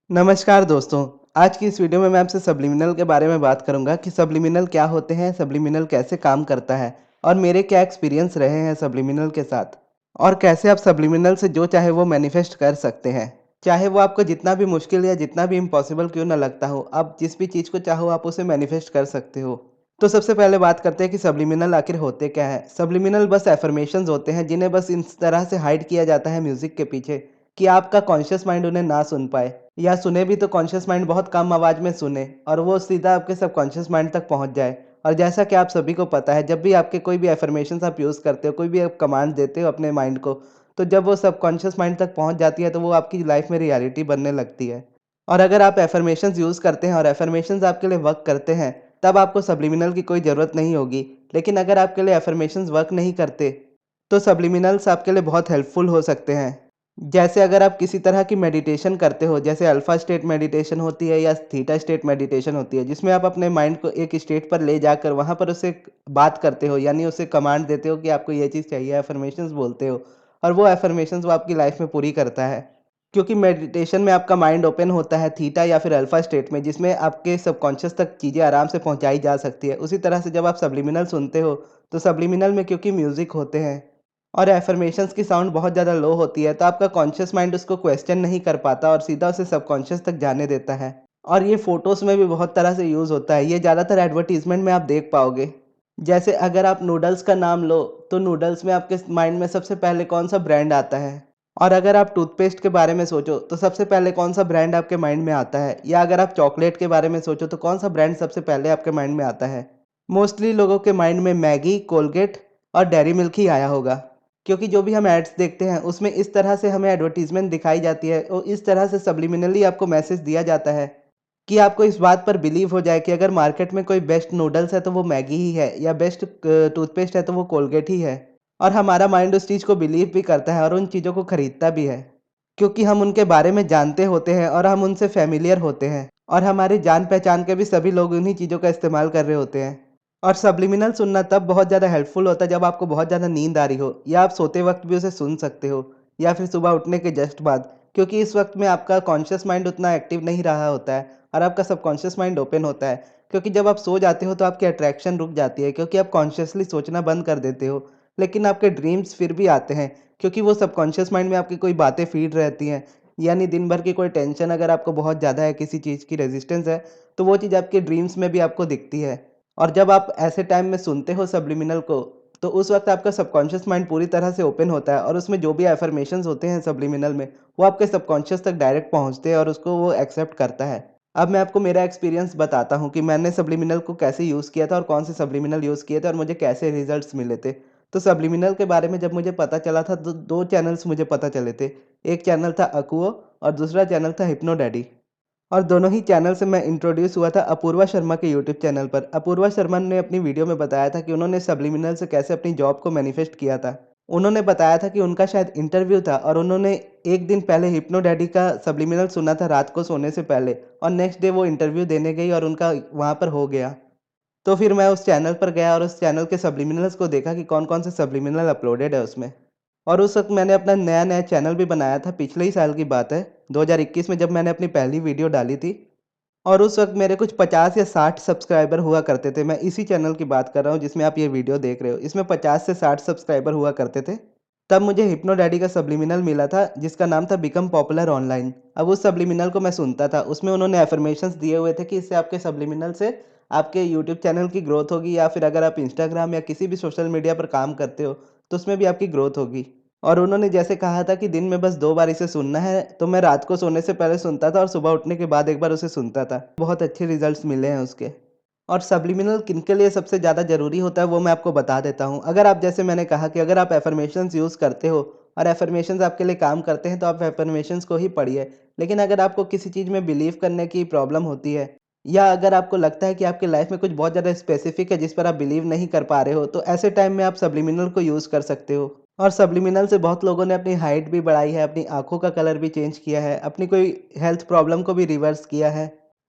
नमस्कार दोस्तों। आज की इस वीडियो में मैं आपसे सब्लिमिनल के बारे में बात करूंगा कि सब्लिमिनल क्या होते हैं, सब्लिमिनल कैसे काम करता है और मेरे क्या एक्सपीरियंस रहे हैं सब्लिमिनल के साथ और कैसे आप सब्लिमिनल से जो चाहे वो मैनिफेस्ट कर सकते हैं। चाहे वो आपको जितना भी मुश्किल या जितना भी इम्पॉसिबल क्यों ना लगता हो, आप जिस भी चीज़ को चाहो आप उसे मैनिफेस्ट कर सकते हो। तो सबसे पहले बात करते हैं कि सब्लिमिनल आखिर होते क्या है। सब्लिमिनल बस एफर्मेशंस होते हैं जिन्हें बस इस तरह से हाइड किया जाता है म्यूजिक के पीछे कि आपका कॉन्शियस माइंड उन्हें ना सुन पाए, या सुने भी तो कॉन्शियस माइंड बहुत कम आवाज़ में सुने और वो सीधा आपके सबकॉन्शियस माइंड तक पहुंच जाए। और जैसा कि आप सभी को पता है, जब भी आपके कोई भी एफर्मेशंस आप यूज़ करते हो, कोई भी आप कमांड देते हो अपने माइंड को, तो जब वो सबकॉन्शियस माइंड तक पहुंच जाती है तो वो आपकी लाइफ में रियलिटी बनने लगती है। और अगर आप एफर्मेशंस यूज़ करते हैं और एफर्मेशंस आपके लिए वर्क करते हैं, तब आपको सब्लिमिनल की कोई ज़रूरत नहीं होगी। लेकिन अगर आपके लिए एफर्मेशंस वर्क नहीं करते, तो सब्लिमिनल्स आपके लिए बहुत हेल्पफुल हो सकते हैं। जैसे अगर आप किसी तरह की मेडिटेशन करते हो, जैसे अल्फा स्टेट मेडिटेशन होती है या थीटा स्टेट मेडिटेशन होती है, जिसमें आप अपने माइंड को एक स्टेट पर ले जाकर वहाँ पर उससे बात करते हो, यानी उसे कमांड देते हो कि आपको ये चीज़ चाहिए, एफर्मेशंस बोलते हो और वो एफर्मेशंस वो आपकी लाइफ में पूरी करता है। क्योंकि मेडिटेशन में आपका माइंड ओपन होता है थीटा या फिर अल्फा स्टेट में, जिसमें आपके सबकॉन्शियस तक चीज़ें आराम से पहुंचाई जा सकती है। उसी तरह से जब आप सब्लिमिनल सुनते हो, तो सब्लिमिनल में क्योंकि म्यूज़िक होते हैं और एफर्मेशंस की साउंड बहुत ज़्यादा लो होती है, तो आपका कॉन्शियस माइंड उसको क्वेश्चन नहीं कर पाता और सीधा उसे सबकॉन्शियस तक जाने देता है। और ये फ़ोटोज़ में भी बहुत तरह से यूज़ होता है। ये ज़्यादातर एडवर्टाइज़मेंट में आप देख पाओगे। जैसे अगर आप नूडल्स का नाम लो, तो नूडल्स में आपके माइंड में सबसे पहले कौन-सा ब्रांड आता है? और अगर आप टूथपेस्ट के बारे में सोचो, तो सबसे पहले कौन-सा ब्रांड आपके माइंड में आता है? या अगर आप चॉकलेट के बारे में सोचो, तो कौन-सा ब्रांड सबसे पहले आपके माइंड में आता है? मोस्टली लोगों के माइंड में मैगी, कोलगेट और डेयरी मिल्क ही आया होगा। क्योंकि जो भी हम एड्स देखते हैं, उसमें इस तरह से हमें एडवर्टाइज़मेंट दिखाई जाती है और इस तरह से सब्लिमिनली आपको मैसेज दिया जाता है कि आपको इस बात पर बिलीव हो जाए कि अगर मार्केट में कोई बेस्ट नूडल्स है, तो वो मैगी ही है, या बेस्ट टूथपेस्ट है, तो वो कोलगेट ही है। और हमारा माइंड उस चीज़ को बिलीव भी करता है और उन चीज़ों को खरीदता भी है, क्योंकि हम उनके बारे में जानते होते हैं और हम उनसे फ़ैमिलियर होते हैं और हमारी जान-पहचान के भी सभी लोग उन्हीं चीज़ों का इस्तेमाल कर रहे होते हैं। और सब्लिमिनल सुनना तब बहुत ज़्यादा हेल्पफुल होता है जब आपको बहुत ज़्यादा नींद आ रही हो, या आप सोते वक़्त भी उसे सुन सकते हो, या फिर सुबह उठने के जस्ट बाद, क्योंकि इस वक़्त में आपका कॉन्शियस माइंड उतना एक्टिव नहीं रहा होता है और आपका सबकॉन्शियस माइंड ओपन होता है। क्योंकि जब आप सो जाते हो तो आपकी अट्रैक्शन रुक जाती है, क्योंकि आप कॉन्शियसली सोचना बंद कर देते हो। लेकिन आपके ड्रीम्स फिर भी आते हैं, क्योंकि वो सबकॉन्शियस माइंड में आपकी कोई बातें फ़ीड रहती हैं। यानी दिन भर की कोई टेंशन अगर आपको बहुत ज़्यादा है, किसी चीज़ की रेज़िस्टेंस है, तो वो चीज़ आपके ड्रीम्स में भी आपको दिखती है। और जब आप ऐसे टाइम में सुनते हो सब्लिमिनल को, तो उस वक़्त आपका सबकॉन्शियस माइंड पूरी तरह से ओपन होता है और उसमें जो भी अफ़र्मेशंस होते हैं सब्लिमिनल में, वो आपके सबकॉन्शियस तक डायरेक्ट पहुँचते हैं और उसको वो एक्सेप्ट करता है। अब मैं आपको मेरा एक्सपीरियंस बताता हूँ कि मैंने सब्लिमिनल को कैसे यूज़ किया था और कौन से सब्लिमिनल यूज़ किए थे और मुझे कैसे रिज़ल्ट्स मिले थे। तो सब्लिमिनल के बारे में जब मुझे पता चला था, तो 2 चैनल्स मुझे पता चले थे। एक चैनल था अकुओ और दूसरा चैनल था हिप्नो डैडी। और दोनों ही चैनल से मैं इंट्रोड्यूस हुआ था अपूर्वा शर्मा के यूट्यूब चैनल पर। अपूर्वा शर्मा ने अपनी वीडियो में बताया था कि उन्होंने सब्लिमिनल से कैसे अपनी जॉब को मैनिफेस्ट किया था। उन्होंने बताया था कि उनका शायद इंटरव्यू था और उन्होंने 1 दिन पहले हिप्नो डैडी का सब्लिमिनल सुना था रात को सोने से पहले, और नेक्स्ट डे वो इंटरव्यू देने गई और उनका वहाँ पर हो गया। तो फिर मैं उस चैनल पर गया और उस चैनल के सब्लिमिनल्स को देखा कि कौन-कौन से सब्लिमिनल अपलोडेड है उसमें। और उस वक़्त मैंने अपना नया-नया चैनल भी बनाया था, पिछले ही साल की बात है, 2021 में जब मैंने अपनी पहली वीडियो डाली थी। और उस वक़्त मेरे कुछ 50 या 60 सब्सक्राइबर हुआ करते थे। मैं इसी चैनल की बात कर रहा हूँ जिसमें आप ये वीडियो देख रहे हो। इसमें 50 से 60 सब्सक्राइबर हुआ करते थे। तब मुझे हिप्नो डैडी का सब्लिमिनल मिला था जिसका नाम था बिकम पॉपुलर ऑनलाइन। अब उस सब्लिमिनल को मैं सुनता था। उसमें उन्होंने अफ़र्मेशंस दिए हुए थे कि इससे आपके सब्लिमिनल से आपके यूट्यूब चैनल की ग्रोथ होगी, या फिर अगर आप इंस्टाग्राम या किसी भी सोशल मीडिया पर काम करते हो, तो उसमें भी आपकी ग्रोथ होगी। और उन्होंने जैसे कहा था कि दिन में बस 2 बार इसे सुनना है, तो मैं रात को सोने से पहले सुनता था और सुबह उठने के बाद एक बार उसे सुनता था। बहुत अच्छे रिज़ल्ट्स मिले हैं उसके। और सब्लिमिनल किनके लिए सबसे ज़्यादा ज़रूरी होता है, वो मैं आपको बता देता हूँ। अगर आप, जैसे मैंने कहा कि अगर आप अफ़र्मेशंस यूज़ करते हो और अफ़र्मेशंस आपके लिए काम करते हैं, तो आप अफ़र्मेशंस को ही पढ़िए। लेकिन अगर आपको किसी चीज़ में बिलीव करने की प्रॉब्लम होती है, या अगर आपको लगता है कि आपकी लाइफ़ में कुछ बहुत ज़्यादा स्पेसिफ़िक है जिस पर आप बिलीव नहीं कर पा रहे हो, तो ऐसे टाइम में आप सब्लिमिनल को यूज़ कर सकते हो। और सब्लिमिनल से बहुत लोगों ने अपनी हाइट भी बढ़ाई है, अपनी आँखों का कलर भी चेंज किया है, अपनी कोई हेल्थ प्रॉब्लम को भी रिवर्स किया है।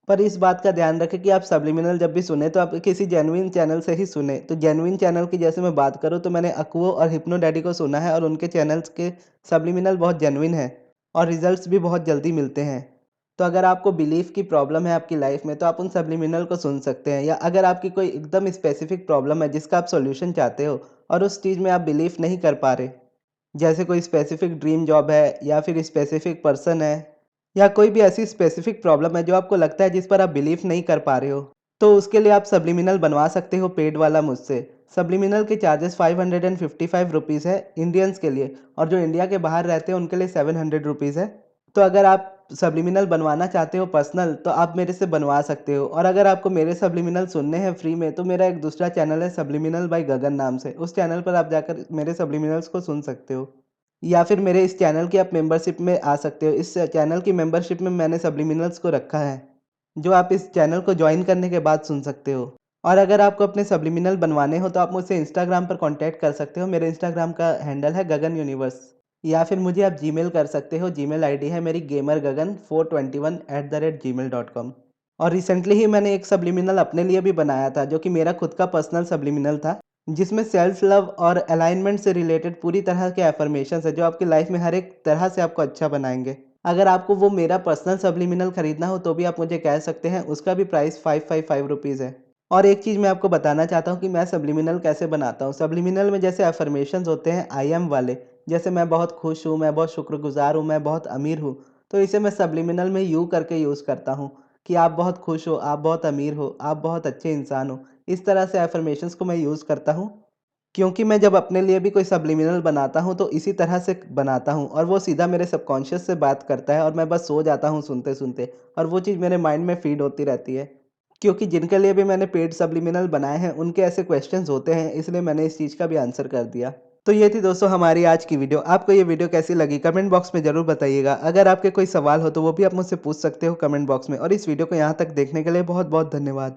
पर इस बात का ध्यान रखें कि आप सब्लिमिनल जब भी सुने, तो आप किसी जेन्युइन चैनल से ही सुने। तो जेन्युइन चैनल की जैसे मैं बात करूँ, तो मैंने अकुओ और हिप्नो डैडी को सुना है और उनके चैनल्स के सब्लिमिनल बहुत जेन्युइन है और रिज़ल्ट्स भी बहुत जल्दी मिलते हैं। तो अगर आपको बिलीफ की प्रॉब्लम है आपकी लाइफ में तो आप उन सब्लिमिनल को सुन सकते हैं, या अगर आपकी कोई एकदम स्पेसिफिक प्रॉब्लम है जिसका आप सॉल्यूशन चाहते हो और उस चीज़ में आप बिलीव नहीं कर पा रहे, जैसे कोई स्पेसिफिक ड्रीम जॉब है या फिर स्पेसिफिक पर्सन है या कोई भी ऐसी स्पेसिफिक प्रॉब्लम है जो आपको लगता है जिस पर आप बिलीव नहीं कर पा रहे हो, तो उसके लिए आप सब्लिमिनल बनवा सकते हो पेड वाला मुझसे। सब्लिमिनल के चार्जेस 555 रुपीज़ है इंडियंस के लिए, और जो इंडिया के बाहर रहते हैं उनके लिए 700 रुपीज़ है। तो अगर आप सब्लिमिनल बनवाना चाहते हो पर्सनल तो आप मेरे से बनवा सकते हो, और अगर आपको मेरे सब्लिमिनल सुनने हैं फ्री में तो मेरा एक दूसरा चैनल है सब्लिमिनल बाय गगन नाम से, उस चैनल पर आप जाकर मेरे सब्लिमिनल्स को सुन सकते हो। या फिर मेरे इस चैनल की आप मेंबरशिप में आ सकते हो। इस चैनल की मेंबरशिप में मैंने सब्लिमिनल्स को रखा है, जो आप इस चैनल को जॉइन करने के बाद सुन सकते हो। और अगर आपको अपने सब्लिमिनल बनवाने हो तो आप मुझसे इंस्टाग्राम पर कॉन्टैक्ट कर सकते हो। मेरे इंस्टाग्राम का हैंडल है गगन यूनिवर्स, या फिर मुझे आप जीमेल कर सकते हो। जीमेल आईडी है मेरी gamergagan421@gmail.com। और रिसेंटली ही मैंने एक सब्लिमिनल अपने लिए भी बनाया था जो कि मेरा खुद का पर्सनल सब्लिमिनल था, जिसमें सेल्फ लव और अलाइनमेंट से रिलेटेड पूरी तरह के एफर्मेशंस है जो आपकी लाइफ में हर एक तरह से आपको अच्छा बनाएंगे। अगर आपको वो मेरा पर्सनल सब्लिमिनल खरीदना हो तो भी आप मुझे कह सकते हैं, उसका भी प्राइस 555 रुपीज़ है। और एक चीज़ मैं आपको बताना चाहता हूँ कि मैं सब्लिमिनल कैसे बनाता हूँ। सब्लिमिनल में जैसे एफर्मेशंस होते हैं आई एम वाले, जैसे मैं बहुत खुश हूँ, मैं बहुत शुक्रगुजार हूँ, मैं बहुत अमीर हूँ, तो इसे मैं सब्लिमिनल में यू करके यूज़ करता हूँ कि आप बहुत खुश हो, आप बहुत अमीर हो, आप बहुत अच्छे इंसान हो। इस तरह से एफर्मेशंस को मैं यूज़ करता हूँ, क्योंकि मैं जब अपने लिए भी कोई सब्लिमिनल बनाता हूँ तो इसी तरह से बनाता हूँ, और वो सीधा मेरे सबकॉन्शियस से बात करता है और मैं बस सो जाता हूँ सुनते-सुनते, और वो चीज़ मेरे माइंड में फ़ीड होती रहती है। क्योंकि जिनके लिए भी मैंने पेड सब्लिमिनल बनाए हैं उनके ऐसे क्वेश्चंस होते हैं, इसलिए मैंने इस चीज़ का भी आंसर कर दिया। तो ये थी दोस्तों हमारी आज की वीडियो। आपको ये वीडियो कैसी लगी कमेंट बॉक्स में ज़रूर बताइएगा। अगर आपके कोई सवाल हो तो वो भी आप मुझसे पूछ सकते हो कमेंट बॉक्स में, और इस वीडियो को यहाँ तक देखने के लिए बहुत-बहुत धन्यवाद।